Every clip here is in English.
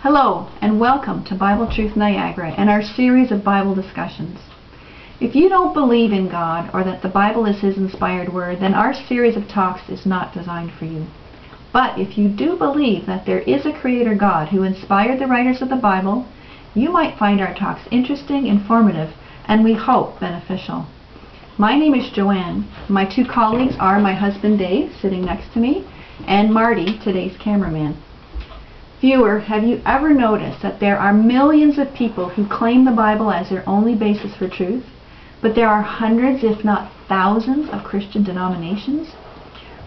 Hello, and welcome to Bible Truth Niagara and our series of Bible discussions. If you don't believe in God or that the Bible is His inspired word, then our series of talks is not designed for you. But if you do believe that there is a Creator God who inspired the writers of the Bible, you might find our talks interesting, informative, and we hope beneficial. My name is Joanne. My two colleagues are my husband Dave, sitting next to me, and Marty, today's cameraman. Viewer, have you ever noticed that there are millions of people who claim the Bible as their only basis for truth, but there are hundreds, if not thousands, of Christian denominations?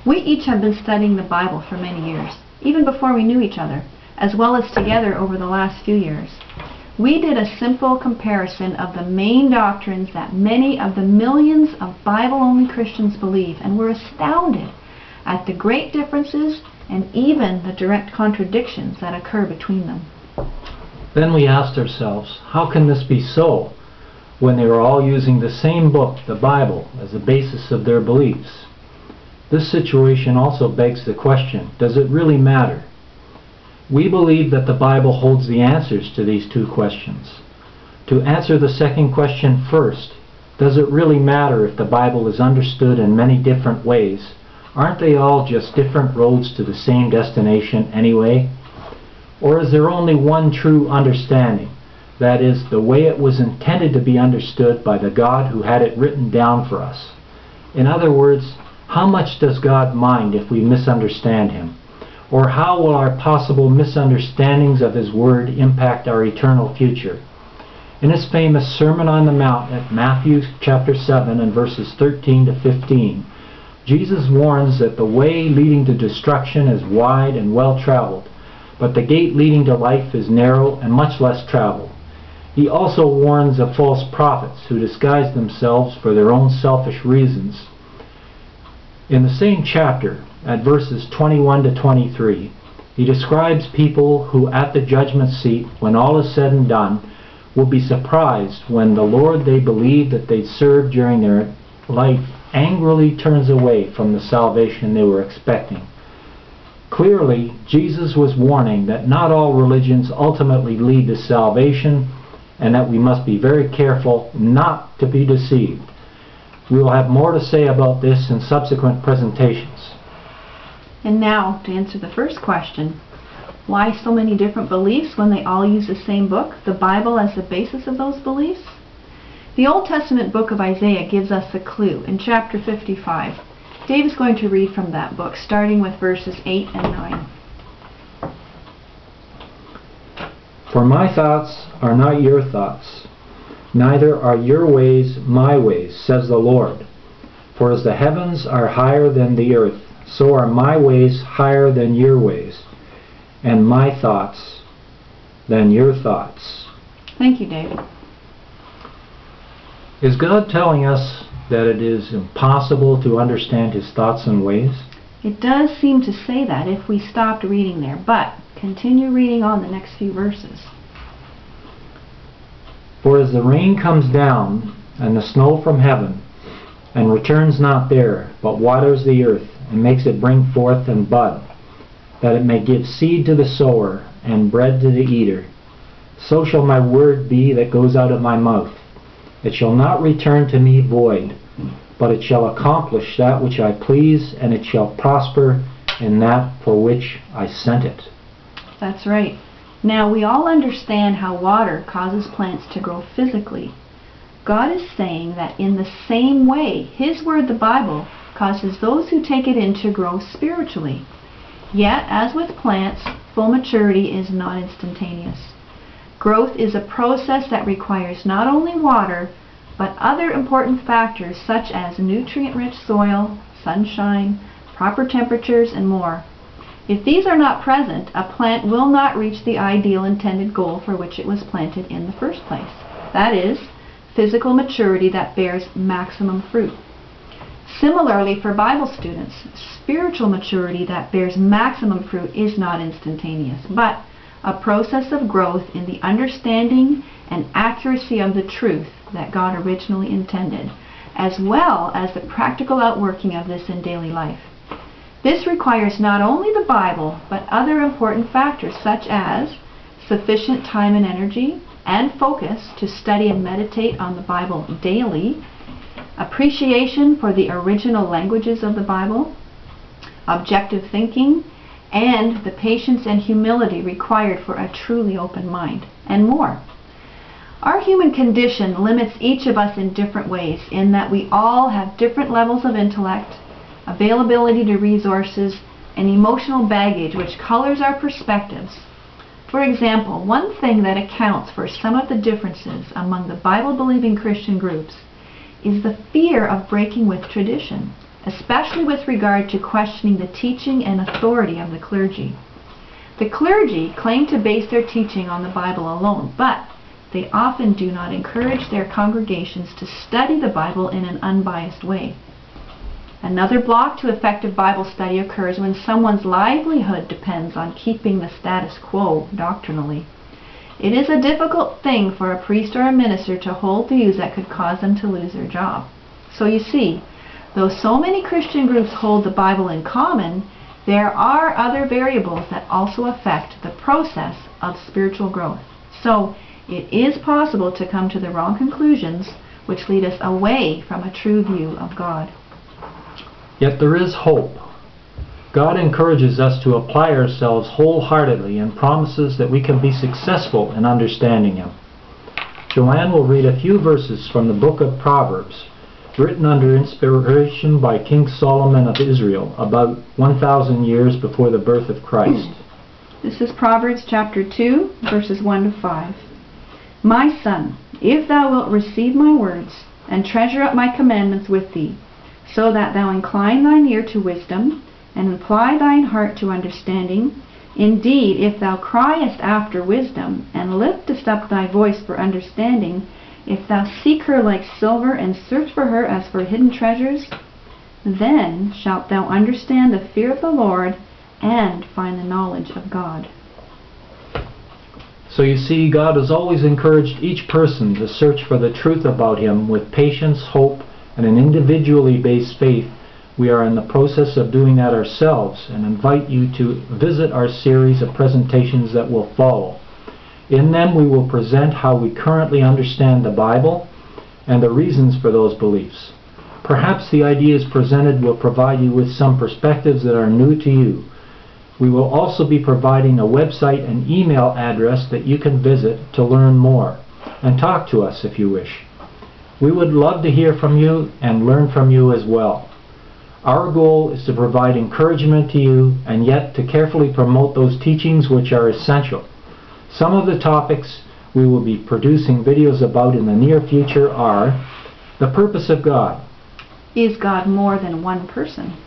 We each have been studying the Bible for many years, even before we knew each other, as well as together over the last few years. We did a simple comparison of the main doctrines that many of the millions of Bible-only Christians believe, and were astounded at the great differences and even the direct contradictions that occur between them. Then we asked ourselves, how can this be so when they were all using the same book, the Bible, as the basis of their beliefs? This situation also begs the question, does it really matter? We believe that the Bible holds the answers to these two questions. To answer the second question first, does it really matter if the Bible is understood in many different ways? Aren't they all just different roads to the same destination anyway? Or is there only one true understanding? That is, the way it was intended to be understood by the God who had it written down for us. In other words, how much does God mind if we misunderstand Him? Or how will our possible misunderstandings of His Word impact our eternal future? In His famous Sermon on the Mount at Matthew chapter 7 and verses 13 to 15, Jesus warns that the way leading to destruction is wide and well traveled, but the gate leading to life is narrow and much less traveled. He also warns of false prophets who disguise themselves for their own selfish reasons. In the same chapter, at verses 21 to 23, he describes people who at the judgment seat, when all is said and done, will be surprised when the Lord they believed that they served during their life angrily turns away from the salvation they were expecting. Clearly, Jesus was warning that not all religions ultimately lead to salvation, and that we must be very careful not to be deceived. We will have more to say about this in subsequent presentations. And now, to answer the first question, why so many different beliefs when they all use the same book, the Bible, as the basis of those beliefs? The Old Testament book of Isaiah gives us a clue in chapter 55. Dave is going to read from that book, starting with verses 8 and 9. For my thoughts are not your thoughts, neither are your ways my ways, says the Lord. For as the heavens are higher than the earth, so are my ways higher than your ways, and my thoughts than your thoughts. Thank you, Dave. Is God telling us that it is impossible to understand His thoughts and ways? It does seem to say that if we stopped reading there, but continue reading on the next few verses. For as the rain comes down and the snow from heaven, and returns not there, but waters the earth, and makes it bring forth and bud, that it may give seed to the sower and bread to the eater, so shall my word be that goes out of my mouth. It shall not return to me void, but it shall accomplish that which I please, and it shall prosper in that for which I sent it. That's right. Now, we all understand how water causes plants to grow physically. God is saying that in the same way, His Word, the Bible, causes those who take it in to grow spiritually. Yet, as with plants, full maturity is not instantaneous. Growth is a process that requires not only water, but other important factors such as nutrient-rich soil, sunshine, proper temperatures, and more. If these are not present, a plant will not reach the ideal intended goal for which it was planted in the first place. That is, physical maturity that bears maximum fruit. Similarly, for Bible students, spiritual maturity that bears maximum fruit is not instantaneous, but a process of growth in the understanding and accuracy of the truth that God originally intended, as well as the practical outworking of this in daily life. This requires not only the Bible, but other important factors such as sufficient time and energy and focus to study and meditate on the Bible daily, appreciation for the original languages of the Bible, objective thinking, and the patience and humility required for a truly open mind, and more. Our human condition limits each of us in different ways, in that we all have different levels of intellect, availability to resources, and emotional baggage which colors our perspectives. For example, one thing that accounts for some of the differences among the Bible-believing Christian groups is the fear of breaking with tradition, especially with regard to questioning the teaching and authority of the clergy. The clergy claim to base their teaching on the Bible alone, but they often do not encourage their congregations to study the Bible in an unbiased way. Another block to effective Bible study occurs when someone's livelihood depends on keeping the status quo doctrinally. It is a difficult thing for a priest or a minister to hold views that could cause them to lose their job. So you see, though so many Christian groups hold the Bible in common, there are other variables that also affect the process of spiritual growth. So it is possible to come to the wrong conclusions which lead us away from a true view of God. Yet there is hope. God encourages us to apply ourselves wholeheartedly and promises that we can be successful in understanding Him. Joanne will read a few verses from the book of Proverbs, written under inspiration by King Solomon of Israel about 1,000 years before the birth of Christ. This is Proverbs chapter 2, verses 1 to 5. My son, if thou wilt receive my words, and treasure up my commandments with thee, so that thou incline thine ear to wisdom, and apply thine heart to understanding, indeed, if thou criest after wisdom, and liftest up thy voice for understanding, if thou seek her like silver, and search for her as for hidden treasures, then shalt thou understand the fear of the Lord, and find the knowledge of God. So you see, God has always encouraged each person to search for the truth about Him with patience, hope, and an individually based faith. We are in the process of doing that ourselves and invite you to visit our series of presentations that will follow. In them we will present how we currently understand the Bible and the reasons for those beliefs. Perhaps the ideas presented will provide you with some perspectives that are new to you. We will also be providing a website and email address that you can visit to learn more and talk to us if you wish. We would love to hear from you and learn from you as well. Our goal is to provide encouragement to you and yet to carefully promote those teachings which are essential. Some of the topics we will be producing videos about in the near future are the purpose of God. Is God more than one person?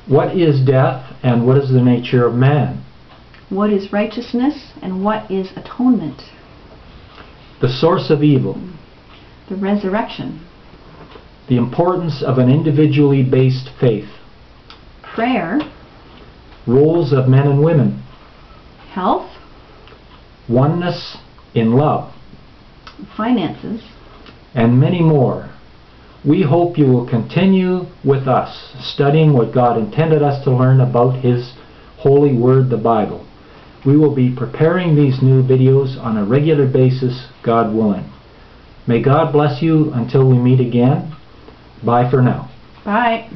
What is death and what is the nature of man? What is righteousness and what is atonement? The source of evil. The resurrection. The importance of an individually based faith. Prayer. Roles of men and women. Health. Oneness in love. Finances. And many more. We hope you will continue with us, studying what God intended us to learn about His holy word, the Bible. We will be preparing these new videos on a regular basis, God willing. May God bless you until we meet again. Bye for now. Bye.